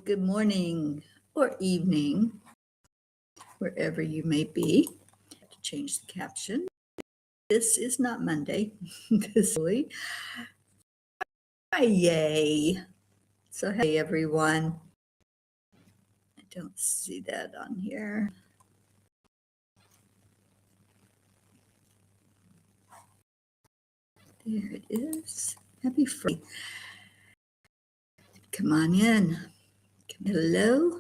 Good morning or evening, wherever you may be. To change the caption. This is not Monday. This is Friday. So hey everyone. I don't see that on here. There it is. Happy Friday. Come on in. Hello.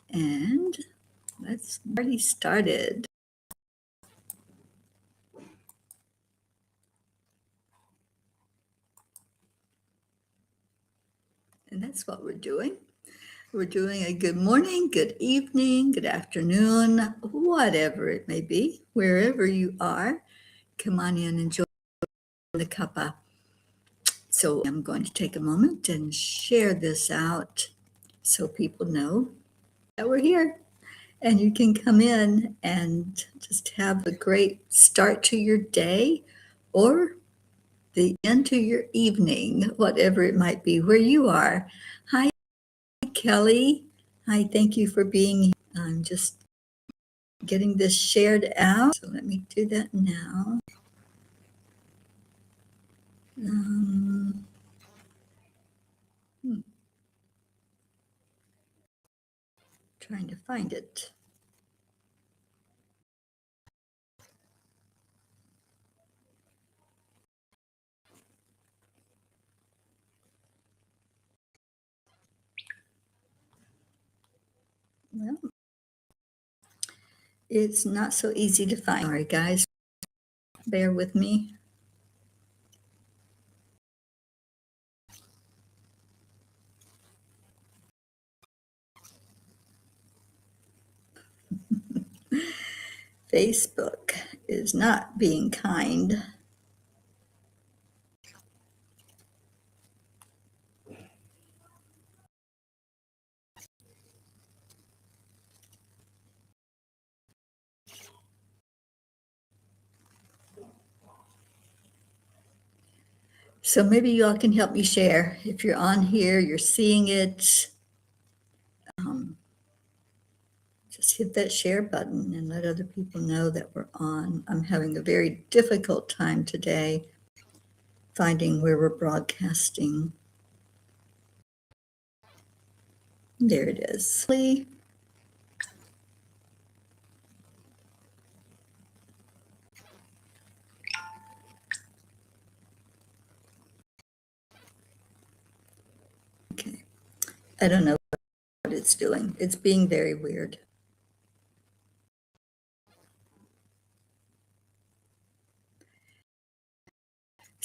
And let's already started. And that's what we're doing. We're doing a good morning, good evening, good afternoon, whatever it may be, wherever you are. Come on in and join the cuppa. So I'm going to take a moment and share this out so people know that we're here. And you can come in and just have a great start to your day or the end to your evening, whatever it might be, where you are. Hi, Kelly. Hi, thank you for being here. I'm just getting this shared out. So let me do that now. Trying to find it. Well, it's not so easy to find. Sorry, guys. Bear with me. Facebook is not being kind. So maybe you all can help me share. If you're on here, you're seeing it, just hit that share button and let other people know that we're on. I'm having a very difficult time today finding where we're broadcasting. There it is. Okay. I don't know what it's doing. It's being very weird.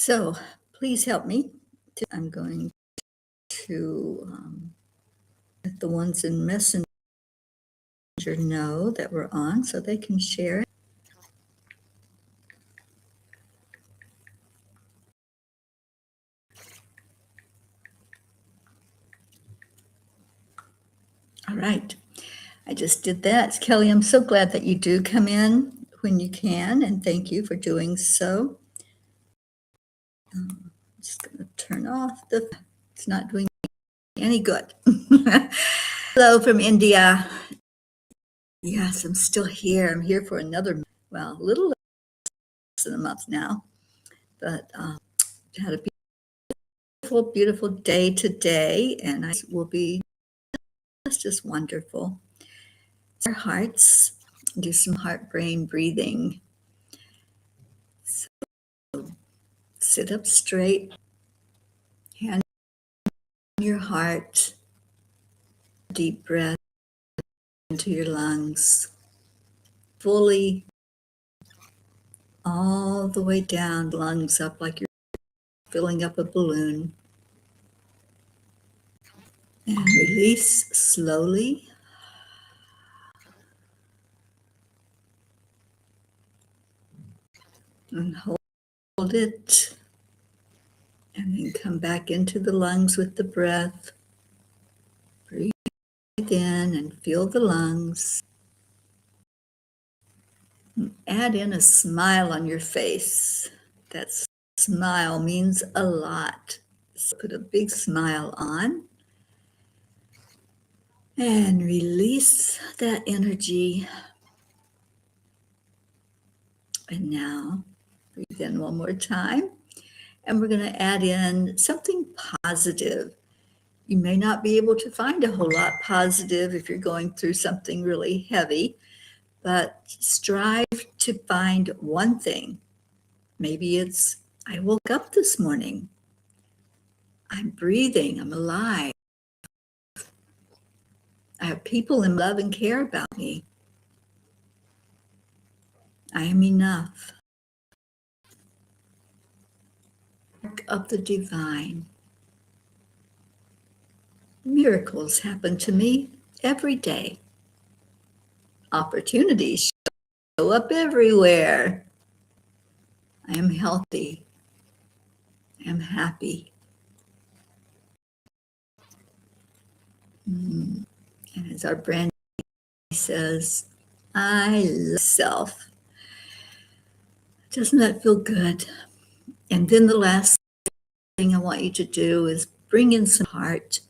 So please help me. I'm going to let the ones in Messenger know that we're on so they can share it. All right. I just did that. Kelly, I'm so glad that you do come in when you can, and thank you for doing so. I'm just going to turn off it's not doing any good. Hello from India. Yes, I'm still here. I'm here for another, a little less than a month now, but had a beautiful, beautiful day today, and I will be just wonderful. Our hearts, do some heart-brain breathing. So sit up straight, hand on your heart, deep breath into your lungs, fully all the way down, lungs up like you're filling up a balloon. And release slowly. And hold it. And then come back into the lungs with the breath. Breathe in and feel the lungs. And add in a smile on your face. That smile means a lot. So put a big smile on. And release that energy. And now breathe in one more time. And we're going to add in something positive. You may not be able to find a whole lot positive if you're going through something really heavy, but strive to find one thing. Maybe it's, I woke up this morning. I'm breathing. I'm alive. I have people in love and care about me. I am enough. Of the divine. Miracles happen to me every day. Opportunities show up everywhere. I am healthy. I am happy. And as our brand says, I love myself. Doesn't that feel good? And then the last thing I want you to do is bring in some heart.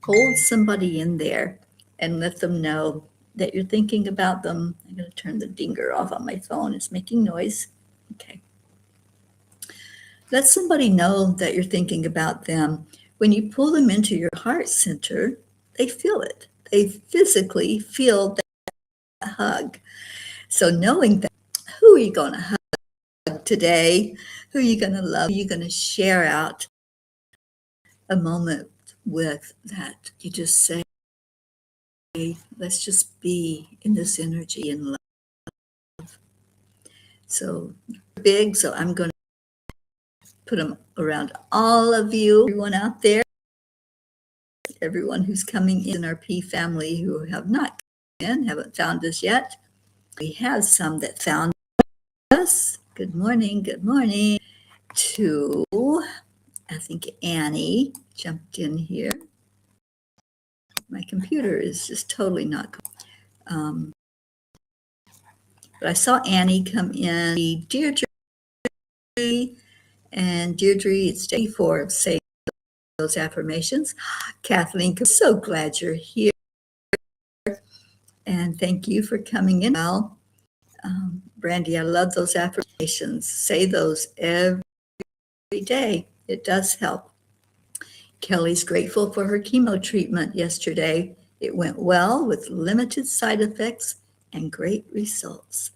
Hold somebody in there and let them know that you're thinking about them. I'm going to turn the dinger off on my phone. It's making noise. Okay. Let somebody know that you're thinking about them. When you pull them into your heart center, they feel it. They physically feel that hug. So knowing that, who are you going to hug today? Who are you going to love? Who are you going to share out a moment with that you just say, let's just be in this energy and love. So big, so I'm going to put them around all of you, everyone out there, everyone who's coming in our P family who have not come in, haven't found us yet. We have some that found us. Good morning, good morning. To, I think Annie jumped in here. My computer is just totally not. But I saw Annie come in. Deirdre, and Deirdre, it's day 4 of saying those affirmations. Kathleen, I'm so glad you're here. And thank you for coming in. Well, Brandy, I love those affirmations. Say those every day. It does help. Kelly's grateful for her chemo treatment yesterday. It went well with limited side effects and great results.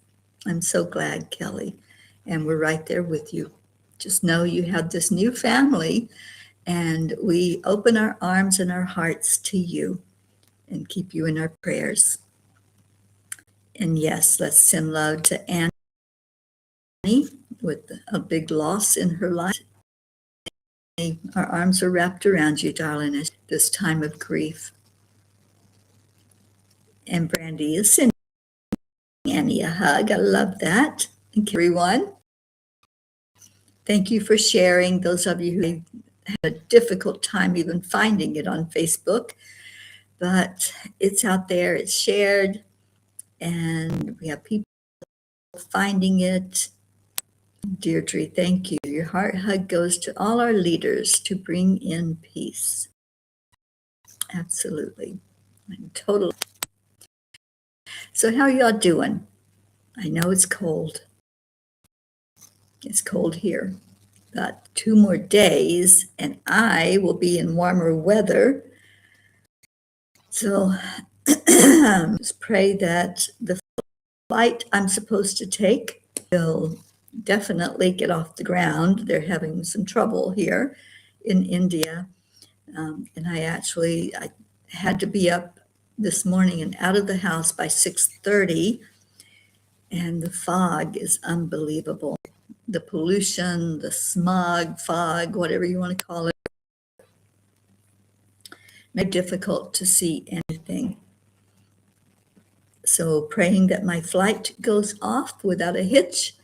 I'm so glad, Kelly. And we're right there with you. Just know you have this new family, and we open our arms and our hearts to you and keep you in our prayers. And yes, let's send love to Annie with a big loss in her life. Our arms are wrapped around you, darling, at this time of grief. And Brandy is sending Annie a hug. I love that. Thank you, everyone. Thank you for sharing. Those of you who had a difficult time even finding it on Facebook, but it's out there, it's shared, and we have people finding it. Deirdre, thank you. Your heart hug goes to all our leaders to bring in peace. Absolutely. Totally. So how are y'all doing? I know it's cold. It's cold here. Got 2 more days and I will be in warmer weather. So just pray that the flight I'm supposed to take will definitely get off the ground. They're having some trouble here in India. And I had to be up this morning and out of the house by 6:30. And the fog is unbelievable. The pollution, the smog, fog, whatever you want to call it, made it difficult to see anything. So praying that my flight goes off without a hitch,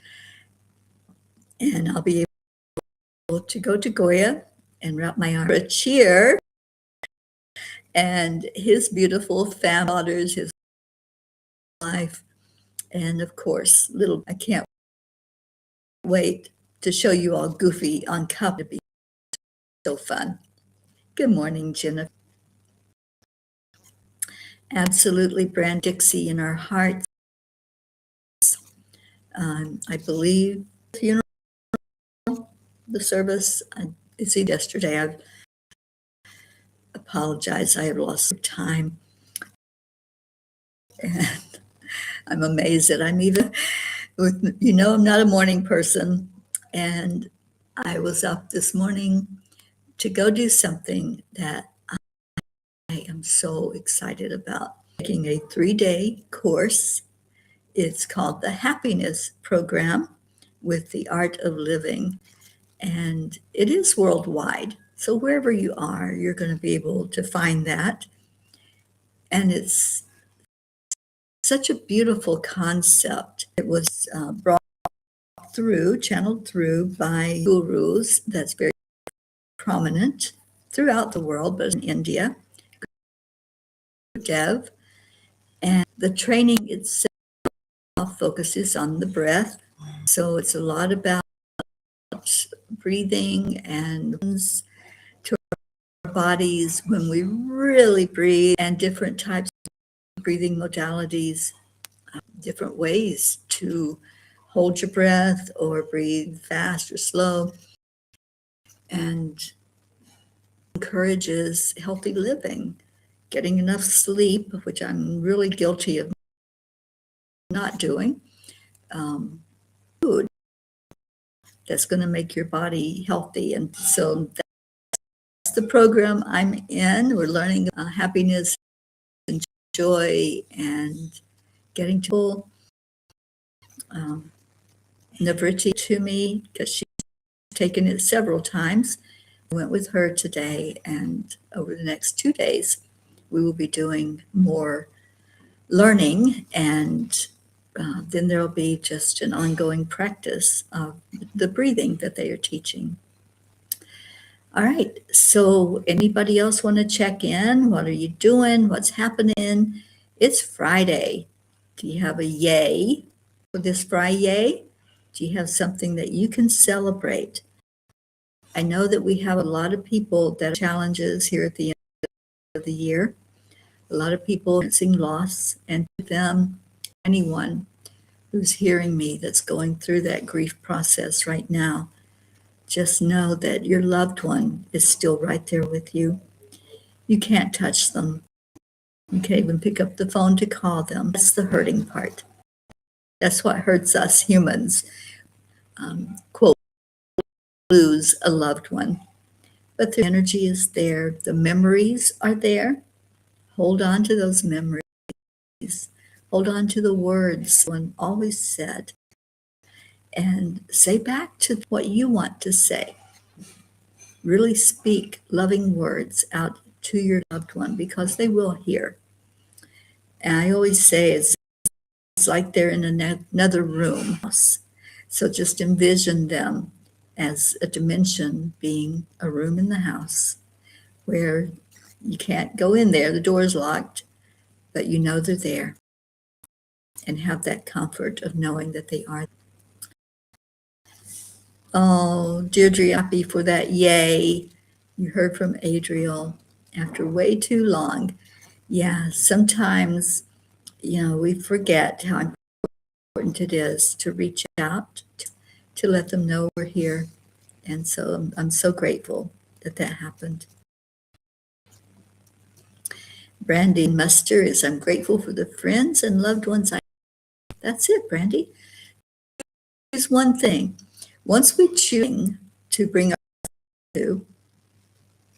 and I'll be able to go to Goya and wrap my arm for a cheer, and his beautiful family, daughters, his wife, and of course, I can't wait to show you all Goofy on Cuppa. To be so fun. Good morning, Jennifer. Absolutely, Brand Dixie in our hearts. I believe the funeral, the service, it's yesterday. I apologize. I have lost time. And I'm amazed that I'm even with, I'm not a morning person. And I was up this morning to go do something that I am so excited about. Taking a 3-day course. It's called the Happiness Program with the Art of Living. And it is worldwide. So wherever you are, you're going to be able to find that. And it's such a beautiful concept. It was channeled through by gurus that's very prominent throughout the world, but in India, Dev. And the training itself focuses on the breath. So it's a lot about breathing and to our bodies when we really breathe, and different types of breathing modalities, different ways to hold your breath or breathe fast or slow, and encourages healthy living, getting enough sleep, which I'm really guilty of not doing, food that's going to make your body healthy. And so that's the program I'm in. We're learning happiness and joy and getting to Navriti to me, because she's taken it several times. I went with her today, and over the next 2 days, we will be doing more learning, and then there'll be just an ongoing practice of the breathing that they are teaching. All right, so anybody else want to check in? What are you doing? What's happening? It's Friday. Do you have a yay for this Friday? Do you have something that you can celebrate? I know that we have a lot of people that have challenges here at the end of the year. A lot of people experiencing loss, and to them, anyone who's hearing me that's going through that grief process right now, just know that your loved one is still right there with you. You can't touch them. You can't even pick up the phone to call them. That's the hurting part. That's what hurts us humans. Quote, lose a loved one. But the energy is there. The memories are there. Hold on to those memories. Hold on to the words one always said. And say back to what you want to say. Really speak loving words out to your loved one, because they will hear. And I always say it's like they're in another room. So just envision them as a dimension, being a room in the house where you can't go in there, the door's locked, but you know they're there, and have that comfort of knowing that they are. Oh, Deirdre, happy for that. Yay. You heard from Adriel after way too long. Yeah, sometimes, we forget how important it is to reach out, to let them know we're here. And so I'm so grateful that happened. Brandy Muster is, I'm grateful for the friends and loved ones. That's it, Brandy. Here's one thing. Once we choose to bring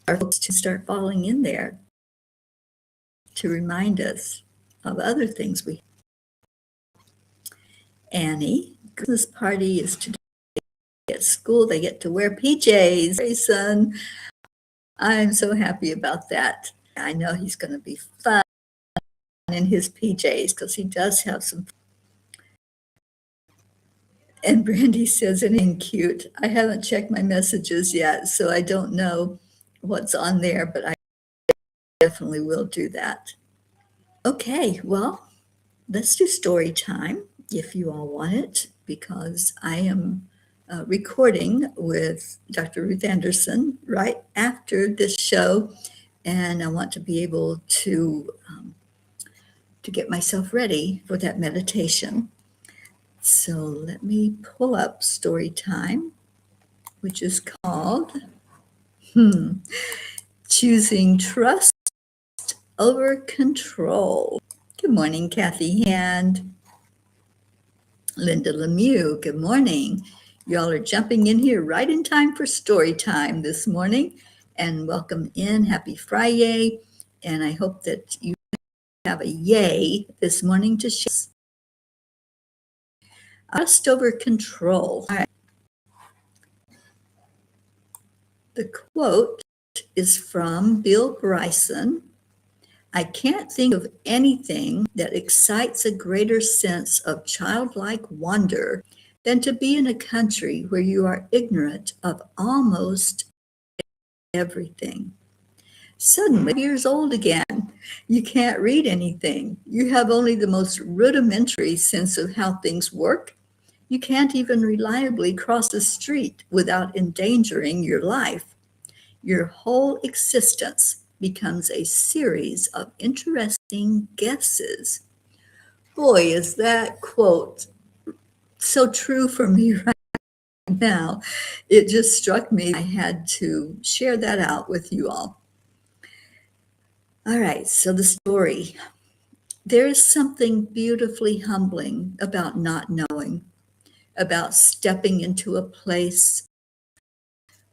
our folks to start falling in there, to remind us of other things we. Annie, Christmas party is today at school. They get to wear PJs. Hey, son, I'm so happy about that. I know he's going to be fun in his PJs, because he does have some. And Brandy says, anything cute. I haven't checked my messages yet, so I don't know what's on there, but I definitely will do that. Okay, well, let's do story time if you all want it, because I am recording with Dr. Ruth Anderson right after this show, and I want to be able to to get myself ready for that meditation. So let me pull up story time, which is called Choosing Trust Over Control. Good morning, Kathy Hand. Linda Lemieux, good morning. Y'all are jumping in here right in time for story time this morning. And welcome in. Happy Friday. And I hope that you have a yay this morning to share. Trust over control. All right. The quote is from Bill Bryson. I can't think of anything that excites a greater sense of childlike wonder than to be in a country where you are ignorant of almost everything. Suddenly, 5 years old again. You can't read anything. You have only the most rudimentary sense of how things work. You can't even reliably cross the street without endangering your life. Your whole existence becomes a series of interesting guesses. Boy, is that quote so true for me right now. It just struck me. I had to share that out with you all. All right, so the story. There is something beautifully humbling about not knowing, about stepping into a place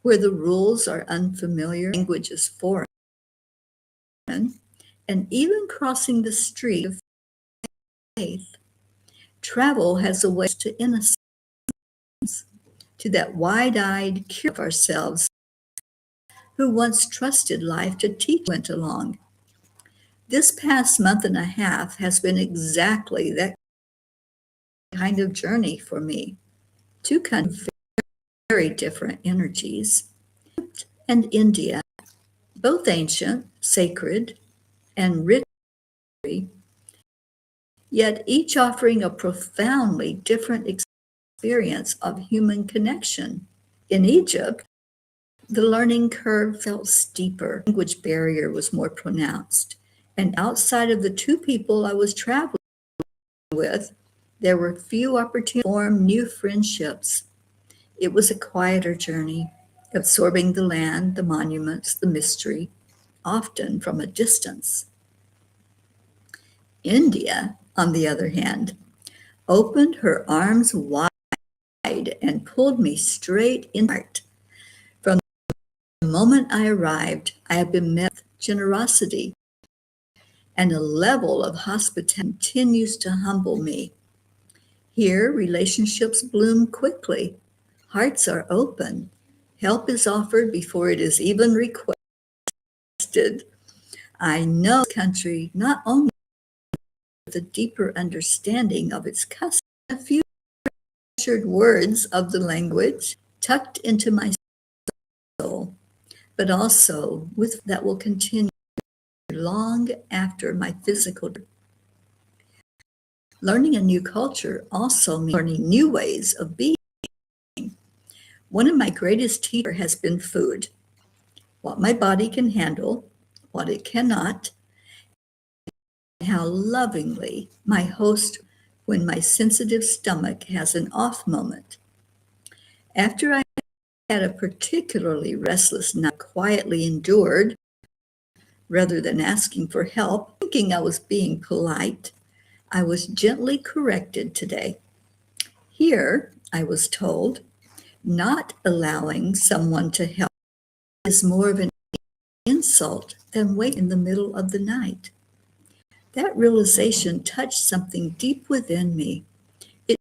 where the rules are unfamiliar, language is foreign, and even crossing the street of faith. Travel has a way to innocence, to that wide-eyed cure of ourselves who once trusted life to teach went along. This past month and a half has been exactly that kind of journey for me. Two kind of very different energies. And India, both ancient, sacred, and rich, yet each offering a profoundly different experience of human connection. In Egypt, the learning curve felt steeper, the language barrier was more pronounced, and outside of the two people I was traveling with, there were few opportunities to form new friendships. It was a quieter journey, absorbing the land, the monuments, the mystery, often from a distance. India, on the other hand, opened her arms wide and pulled me straight in. From the moment I arrived, I have been met with generosity, and a level of hospitality continues to humble me. Here, relationships bloom quickly. Hearts are open. Help is offered before it is even requested. I know this country not only with a deeper understanding of its customs, a few treasured words of the language tucked into my soul, but also with that will continue long after my physical. Learning a new culture also means learning new ways of being. One of my greatest teachers has been food, what my body can handle, what it cannot, and how lovingly my host when my sensitive stomach has an off moment. After I had a particularly restless night, quietly endured rather than asking for help, thinking I was being polite, I was gently corrected today. Here, I was told, not allowing someone to help is more of an insult than wait in the middle of the night. That realization touched something deep within me. It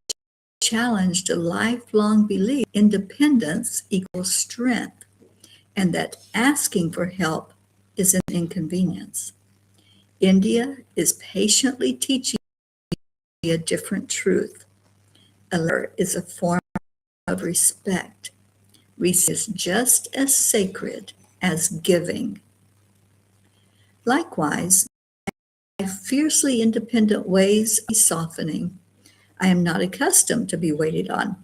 challenged a lifelong belief independence equals strength, and that asking for help is an inconvenience. India is patiently teaching me a different truth. A letter is a form of respect. Respect is just as sacred as giving. Likewise, my fiercely independent ways are softening. I am not accustomed to be waited on,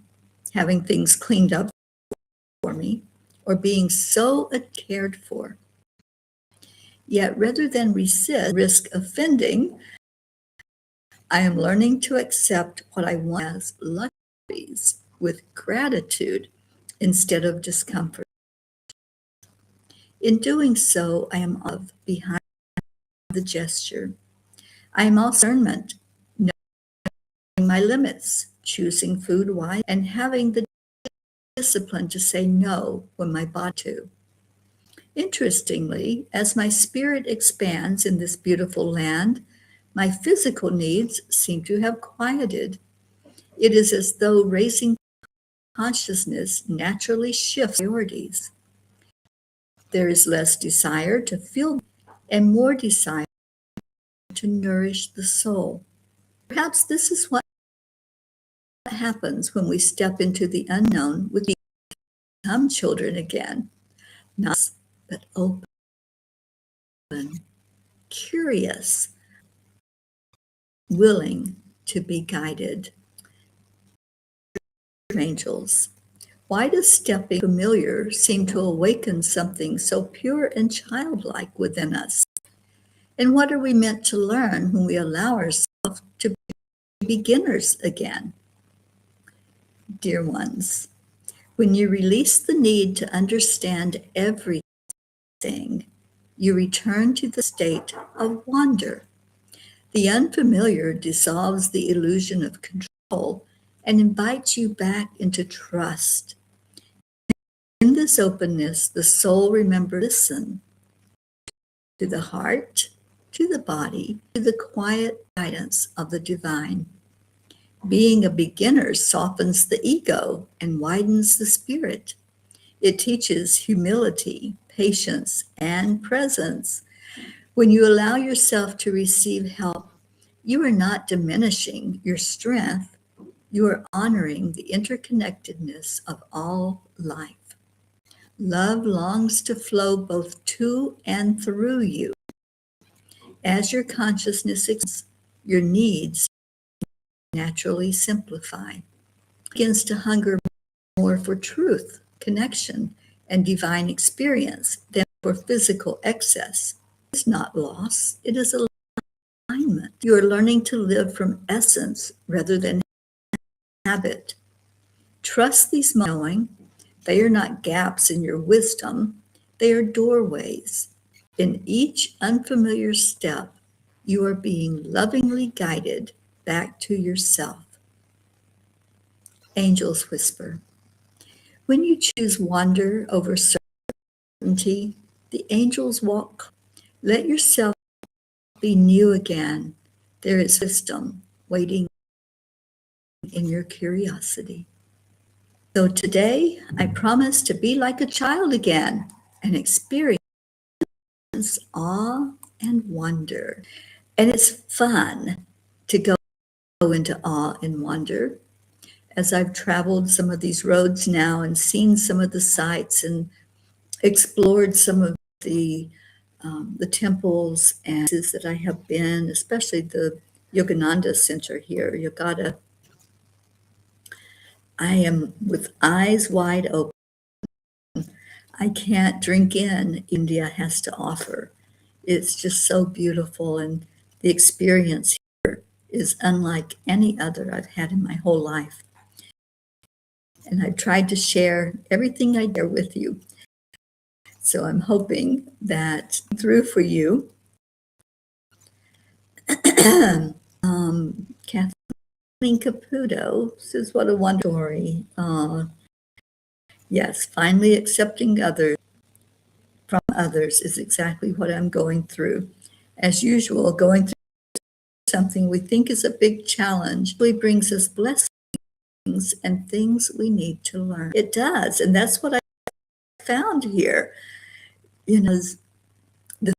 having things cleaned up for me, or being so cared for. Yet rather than resist, risk offending, I am learning to accept what I want as luxuries with gratitude instead of discomfort. In doing so, I am of behind the gesture. I am also discernment, knowing my limits, choosing food wisely, and having the discipline to say no when my body to. Interestingly, as my spirit expands in this beautiful land, my physical needs seem to have quieted. It is as though raising consciousness naturally shifts priorities. There is less desire to feel and more desire to nourish the soul. Perhaps this is what happens when we step into the unknown with become children again, not but open, curious, willing to be guided. Angels. Why does stepping familiar seem to awaken something so pure and childlike within us? And what are we meant to learn when we allow ourselves to be beginners again? Dear ones, when you release the need to understand everything, you return to the state of wonder. The unfamiliar dissolves the illusion of control and invites you back into trust. In this openness, the soul remembers listen to the heart, to the body, to the quiet guidance of the divine. Being a beginner softens the ego and widens the spirit. It teaches humility, patience, and presence. When you allow yourself to receive help, you are not diminishing your strength. You are honoring the interconnectedness of all life. Love longs to flow both to and through you. As your consciousness expands, your needs naturally simplify. It begins to hunger more for truth, connection, and divine experience than for physical excess. It's not loss, it is alignment. You are learning to live from essence rather than habit. Trust these knowing they are not gaps in your wisdom, they are doorways. In each unfamiliar step, you are being lovingly guided back to yourself. Angels whisper. When you choose wonder over certainty, the angels walk. Let yourself be new again. There is wisdom waiting in your curiosity. So today, I promise to be like a child again and experience awe and wonder. And it's fun to go into awe and wonder. As I've traveled some of these roads now and seen some of the sights and explored some of the temples and places that I have been, especially the Yogananda Center here, Yogada, I am with eyes wide open. I can't drink in India has to offer. It's just so beautiful, and the experience here is unlike any other I've had in my whole life. And I've tried to share everything I dare with you. So I'm hoping that through for you. Kathleen Caputo says, what a wonderful story. Yes, finally accepting others from others is exactly what I'm going through. As usual, going through something we think is a big challenge really brings us blessings and things we need to learn. It does, and that's what I found here. You know, the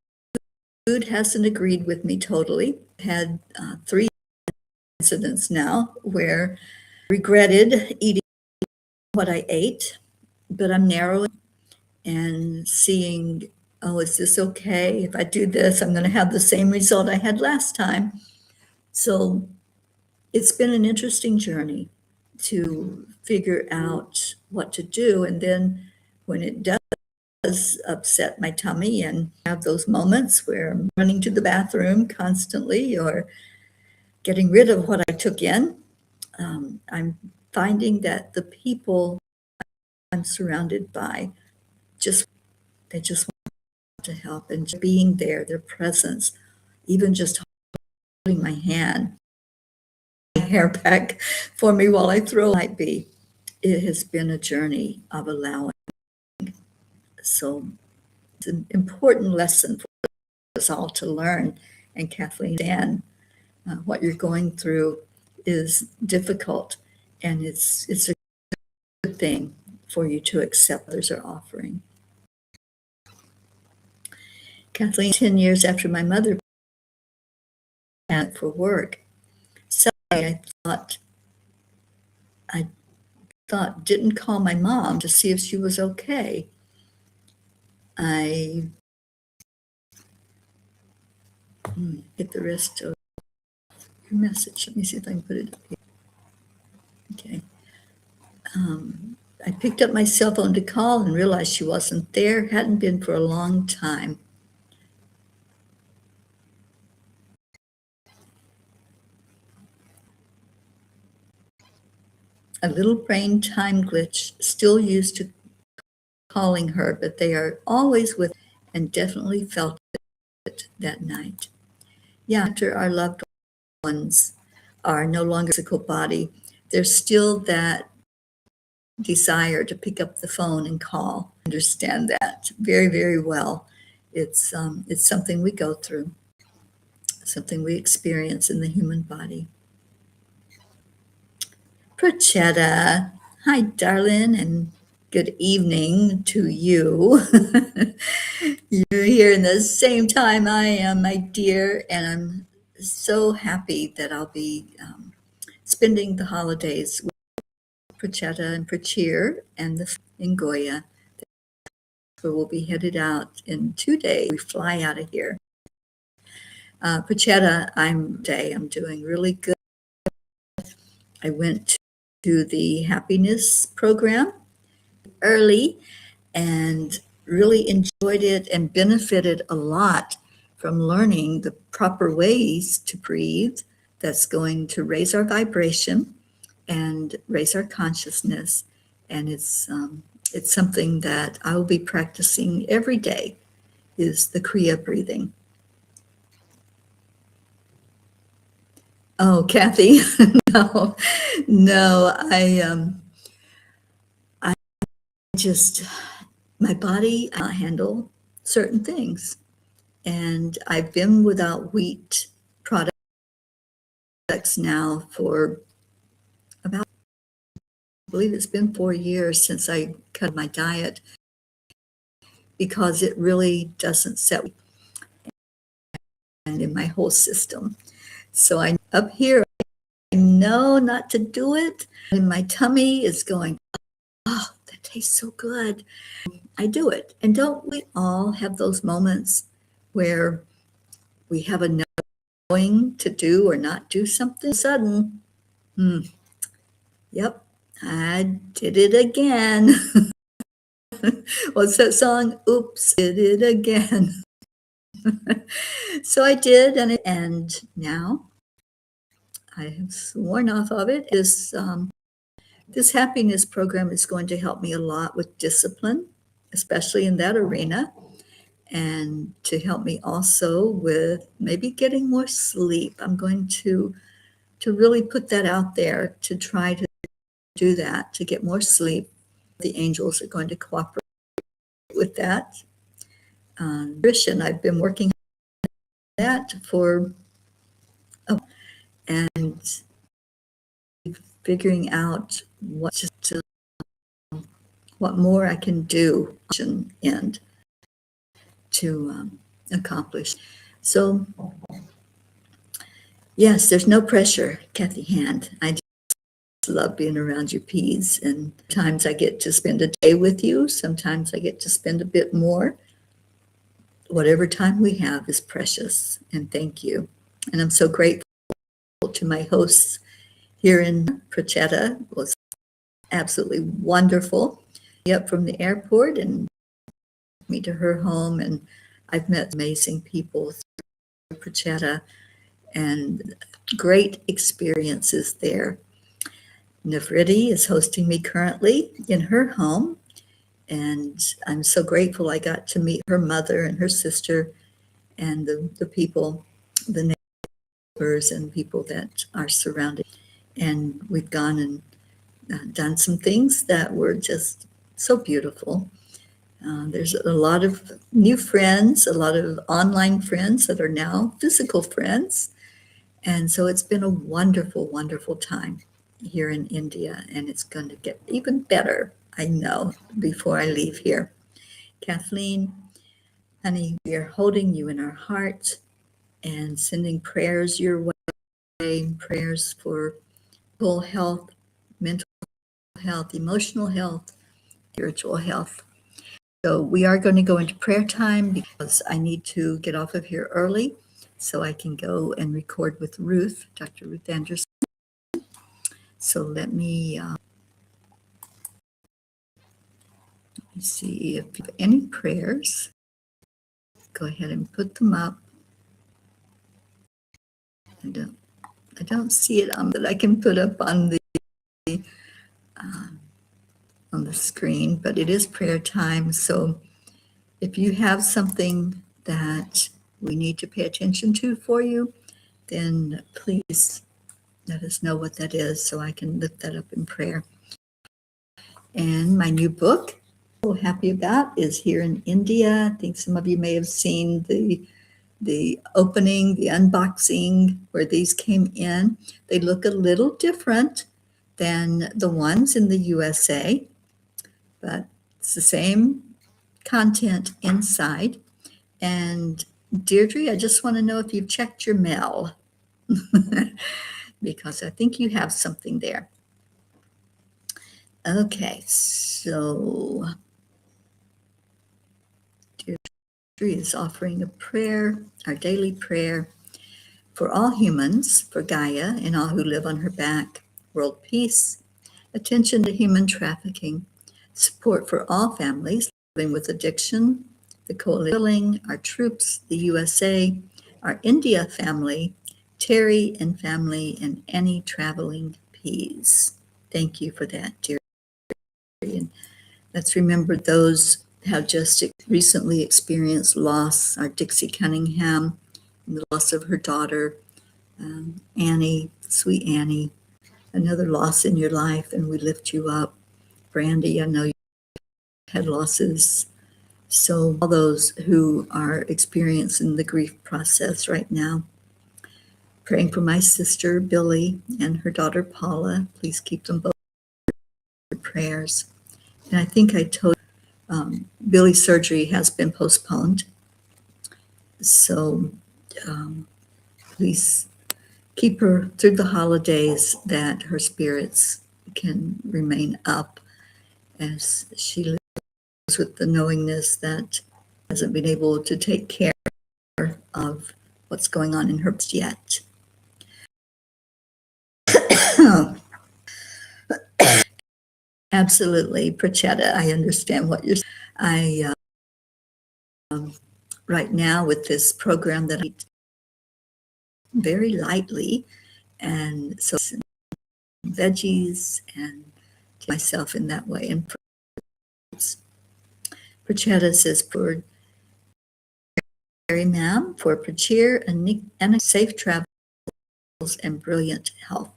food hasn't agreed with me totally. I had 3 incidents now where I regretted eating what I ate, but I'm narrowing and seeing, oh, is this okay? If I do this, I'm going to have the same result I had last time. So it's been an interesting journey to figure out what to do. And then when it does upset my tummy and have those moments where I'm running to the bathroom constantly or getting rid of what I took in. I'm finding that the people I'm surrounded by they just want to help, and being there, their presence, even just holding my hand, my hair back for me while I throw might be. It has been a journey of allowing. So it's an important lesson for us all to learn. And Kathleen, Dan, what you're going through is difficult, and it's a good thing for you to accept others are offering. Kathleen, 10 years after my mother went for work, suddenly I thought, didn't call my mom to see if she was okay. I hit the rest of your message. Let me see if I can put it up here. Okay. I picked up my cell phone to call and realized she wasn't there, hadn't been for a long time. A little brain time glitch, still used to calling her, but they are always with, and definitely felt it that night. Yeah, after our loved ones are no longer physical body, there's still that desire to pick up the phone and call. Understand that very, very well. It's something we go through, something we experience in the human body. Prochetta, hi, darling, and good evening to you. You're here in the same time I am, my dear, and I'm so happy that I'll be spending the holidays with Prochetta and Prachir and in Goya. So we'll be headed out in 2 days. We fly out of here. Prochetta, I'm doing really good. I went to the happiness program early and really enjoyed it and benefited a lot from learning the proper ways to breathe that's going to raise our vibration and raise our consciousness. And it's something that I will be practicing every day, is the Kriya breathing. Oh, Kathy, no, I just, my body handle certain things. And I've been without wheat products now for about, I believe it's been 4 years since I cut my diet, because it really doesn't set and in my whole system. So I up here, I know not to do it, and my tummy is going, oh, that tastes so good. I do it. And don't we all have those moments where we have a knowing to do or not do something? Sudden, yep, I did it again. What's that song? Oops, did it again. So I did, and now I have sworn off of it. This happiness program is going to help me a lot with discipline, especially in that arena, and to help me also with maybe getting more sleep. I'm going to really put that out there, to try to do that, to get more sleep. The angels are going to cooperate with that. Nutrition, I've been working on that for, and figuring out what more I can do and to accomplish. So yes, there's no pressure, Kathy Hand. I just love being around your peas, and times I get to spend a day with you. Sometimes I get to spend a bit more. Whatever time we have is precious, and thank you. And I'm so grateful to my hosts here in Prochetta. It was absolutely wonderful. Up from the airport and me to her home, and I've met amazing people through Prochetta, and great experiences there. Nevriti is hosting me currently in her home, and I'm so grateful I got to meet her mother and her sister and the people, the neighbors and people that are surrounded. And we've gone and done some things that were just so beautiful. There's a lot of new friends, a lot of online friends that are now physical friends. And so it's been a wonderful, wonderful time here in India, and it's going to get even better, I know, before I leave here. Kathleen, honey, we are holding you in our hearts and sending prayers your way, prayers for full health, mental health, emotional health, spiritual health. So we are going to go into prayer time because I need to get off of here early so I can go and record with Ruth, Dr. Ruth Anderson. So let me see if you have any prayers. Go ahead and put them up. I don't see it that I can put up on the screen, but it is prayer time. So if you have something that we need to pay attention to for you, then please let us know what that is so I can lift that up in prayer. And my new book, I'm so happy about, is here in India. I think some of you may have seen the opening, the unboxing where these came in. They look a little different than the ones in the USA, but it's the same content inside. And Deirdre, I just want to know if you've checked your mail because I think you have something there. Okay, so Deirdre is offering a prayer, our daily prayer for all humans, for Gaia and all who live on her back, world peace, attention to human trafficking, support for all families living with addiction, the coalition, our troops, the USA, our India family, Teri and family, and any traveling P's. Thank you for that, dear. And let's remember those have just recently experienced loss, our Dixie Cunningham, and the loss of her daughter, Annie, sweet Annie, another loss in your life, and we lift you up. Brandy, I know you had losses. So all those who are experiencing the grief process right now, praying for my sister, Billy, and her daughter, Paula. Please keep them both in your prayers. And I think I told Billy's surgery has been postponed. So please keep her through the holidays, that her spirits can remain up as she lives with the knowingness that hasn't been able to take care of what's going on in her yet. Absolutely, Prachetta, I understand what you're saying. Right now with this program that I eat very lightly, and so veggies and myself in that way. And Prachetta says, for Mary Ma'am, for Prachir and safe travels and brilliant health.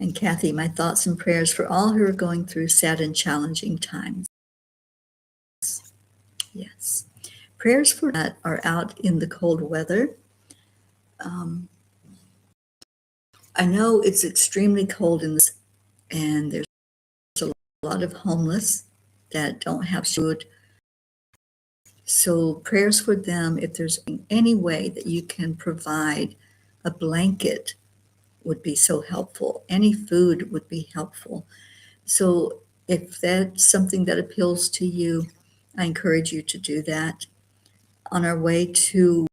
And Kathy, my thoughts and prayers for all who are going through sad and challenging times. Yes. Prayers for that are out in the cold weather. I know it's extremely cold in this, and there's a lot of homeless that don't have food. So prayers for them, if there's any way that you can provide a blanket, would be so helpful. Any food would be helpful. So if that's something that appeals to you, I encourage you to do that. On our way to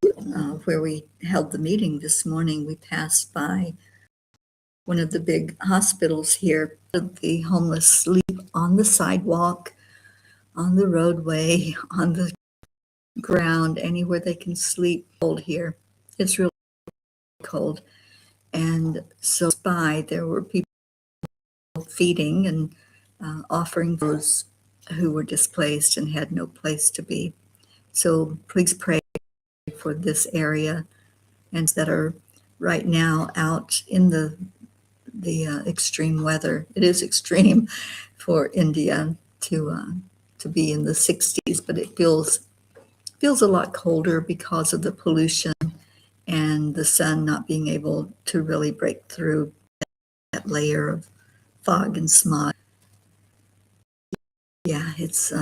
where we held the meeting this morning, we passed by one of the big hospitals here. The homeless sleep on the sidewalk, on the roadway, on the ground, anywhere they can sleep. Cold here. It's really cold. And so by there were people feeding and offering those who were displaced and had no place to be. So please pray for this area and that are right now out in the extreme weather. It is extreme for India to be in the 60s, but it feels a lot colder because of the pollution and the sun not being able to really break through that layer of fog and smog. Yeah, it's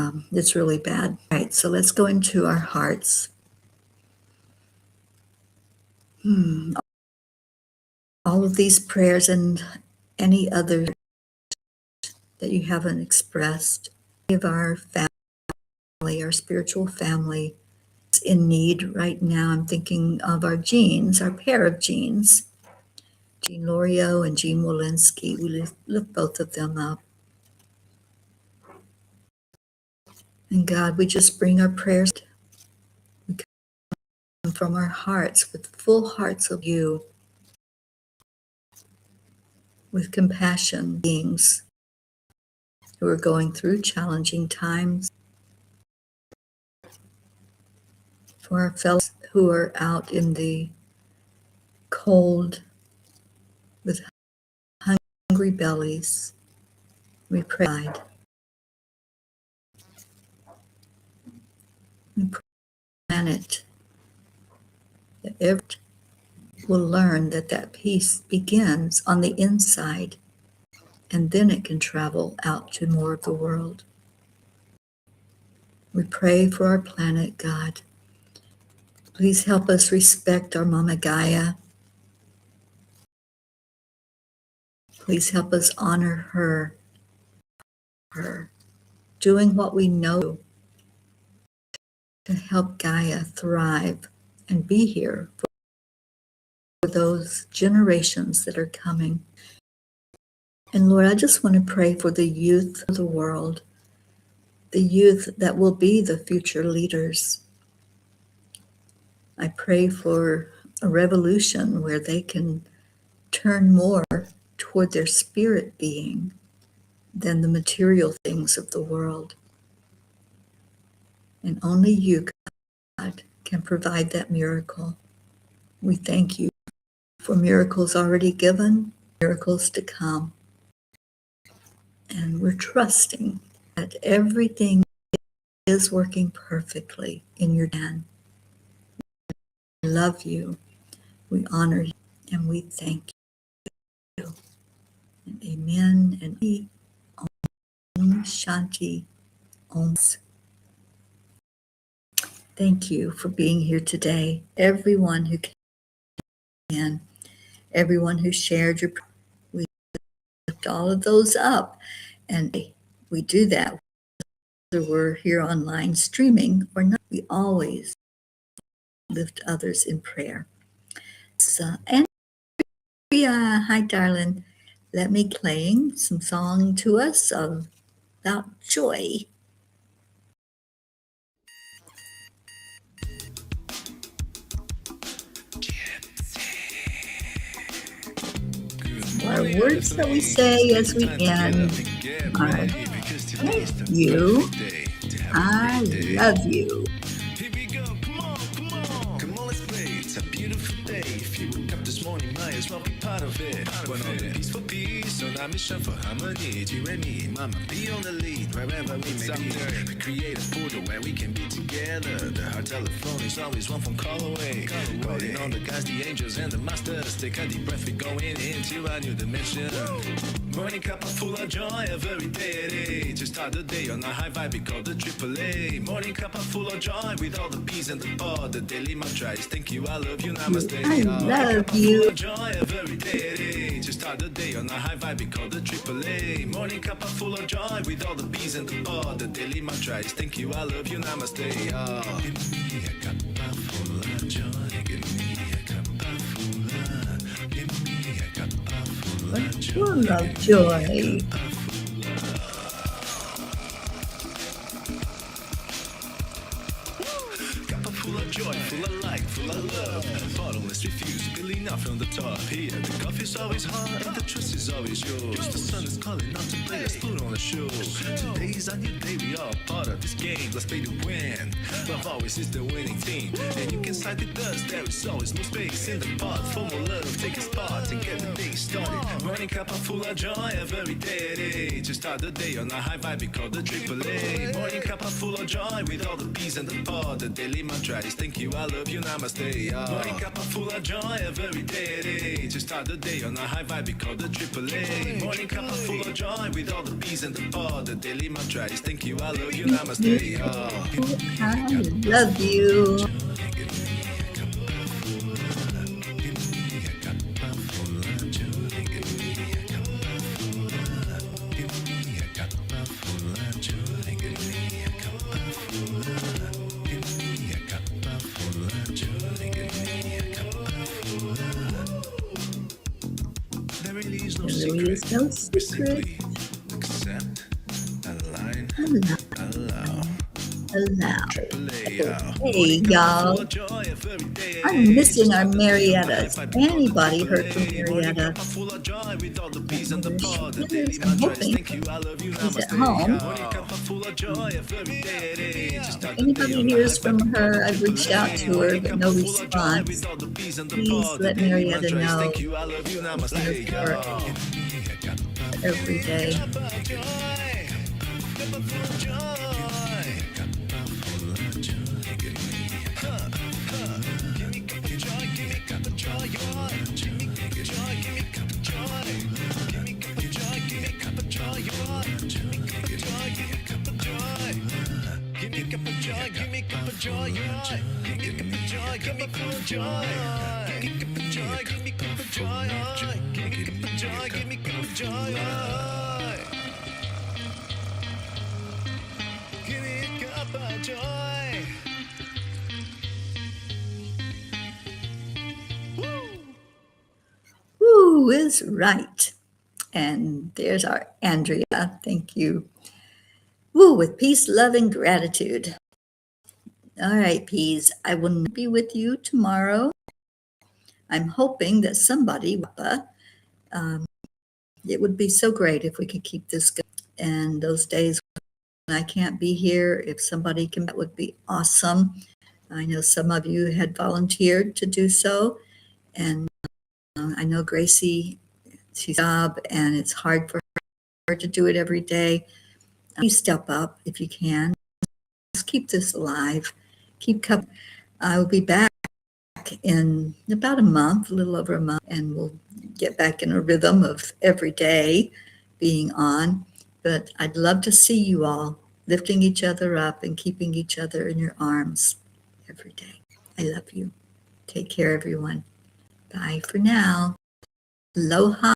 really bad. All right, so let's go into our hearts. All of these prayers and any other that you haven't expressed, of our family, our spiritual family, is in need right now. I'm thinking of our genes, our pair of genes, Jean Lorio and Jean Walensky. We lift both of them up. And God, we just bring our prayers. We come from our hearts with full hearts of you, with compassion, beings who are going through challenging times, for our fellows who are out in the cold with hungry bellies. We pray. We pray planet that everyone will learn that peace begins on the inside, and then it can travel out to more of the world. We pray for our planet, God. Please help us respect our Mama Gaia. Please help us honor her, doing what we know to help Gaia thrive and be here for those generations that are coming. And Lord, I just want to pray for the youth of the world, the youth that will be the future leaders. I pray for a revolution where they can turn more toward their spirit being than the material things of the world. And only you, God, can provide that miracle. We thank you for miracles already given, miracles to come. And we're trusting that everything is working perfectly in your hand. We love you, we honor you, and we thank you. And amen and Om Shanti Om. Thank you for being here today. Everyone who can, everyone who shared your, we lift all of those up. And we do that whether we're here online streaming or not. We always lift others in prayer. So, Andrea, hi darling. Let me playing some song to us about joy. Our words that we say as we end are, thank you, I love you. Here we go, come on, let's play. It's a beautiful day. If you woke up this morning, might as well be part of it. When all the peace for peace, on our mission for harmony. You and me, mama, be on the lead wherever we may be. We create a portal where we can be together. The heart telephone is always one phone call away. Calling on the guys, the angels, and the masters. Take a deep breath, we're going into a new dimension. Morning Cuppa full of joy every day. To start the day on a high vibe, we call the AAA. Morning Cuppa full of joy with all the P's and the pod. The daily mantra is thank you, I love you, namaste. I love you. Full of joy every day. To start the day on a high vibe, we call the AAA. Morning Cuppa full of joy with all the P's and the pod. The daily mantra is thank you, I love you, namaste. Give me a cuppa full of joy. Give me a cuppa full of. Give me a cuppa full of joy. Full of joy. Cuppa full of joy, full of light, full of love. Bottomless refuse, building up from the top here. The coffee's always hot and the trust is always yours. The sun is calling out to play, let's put on a show. Today's a new day, we are part of this game. Let's play to win. Love always is the winning team. And you can side with us, there is always no space in the pot. For more love, take a spot and get the day started. Morning cup full of joy every day. To start the day on a high vibe, we call the AAA. Morning cup full of joy with all the peas and the pod. The daily mantra is thank you, I love you, namaste. Morning cup full of joy every day. To start the day on a high vibe, we call the AAA. Morning cup full of joy with all the peas and the pod. The daily mantra is thank you, I love you, namaste. I love you. There really is no There is secret. no We secret. simply accept, align, Allow. allow. AAA, Hey, y'all. I'm missing our Marietta's. Anybody heard from Marietta? I'm hoping she's at home. If anybody hears from her, I've reached out to her, but no response. Please let Marietta know. Every day. Woo is right. And there's our Andrea. Thank you. Woo, with peace, love, and gratitude. All right, peas. I will not be with you tomorrow. I'm hoping that somebody, it would be so great if we could keep this going. And those days when I can't be here, if somebody can, that would be awesome. I know some of you had volunteered to do so. And I know Gracie, she's job, and it's hard for her to do it every day. You step up if you can. Let's keep this alive. I will be back in about a month, a little over a month, and we'll get back in a rhythm of every day being on. But I'd love to see you all lifting each other up and keeping each other in your arms every day. I love you. Take care, everyone. Bye for now. Aloha.